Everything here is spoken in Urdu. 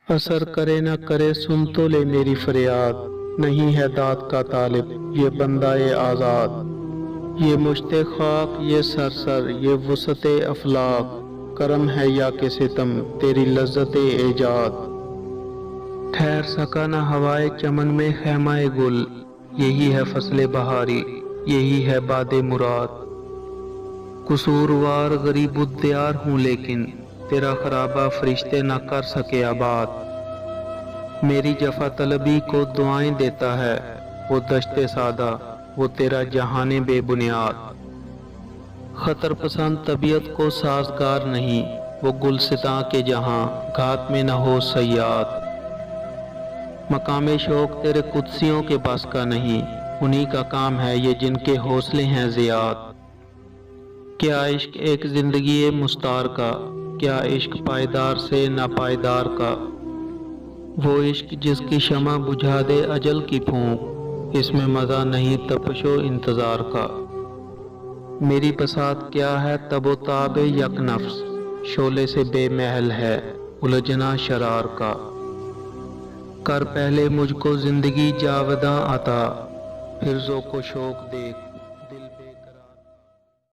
اثر کرے نہ کرے سن تو لے میری فریاد، نہیں ہے داد کا طالب یہ بندہ آزاد۔ یہ مشت خاک یہ سرسر یہ وسعت افلاک، کرم ہے یا کہ ستم تیری لذت ایجاد۔ ٹھہر سکا نہ ہوائے چمن میں خیمہ گل، یہی ہے فصل بہاری یہی ہے باد مراد۔ قصوروار غریب الدیار ہوں لیکن تیرا خرابہ فرشتے نہ کر سکے آباد۔ میری جفا طلبی کو دعائیں دیتا ہے وہ دشت سادہ وہ تیرا جہان بے بنیاد۔ خطر پسند طبیعت کو سازگار نہیں وہ گلستاں کے جہاں گھات میں نہ ہو صیاد۔ مقام شوق تیرے قدسیوں کے بس کا نہیں، انہی کا کام ہے یہ جن کے حوصلے ہیں زیاد۔ کیا عشق ایک زندگی مستار کا، کیا عشق پائیدار سے ناپائیدار کا۔ وہ عشق جس کی شمع بجھا دے اجل کی پھونک، اس میں مزہ نہیں تپش و انتظار کا۔ میری بساط کیا ہے تب و تاب یک نفس، شعلے سے بے محل ہے الجھنا شرار کا۔ کر پہلے مجھ کو زندگی جاوداں عطا، پھر ذوق و شوق دیکھ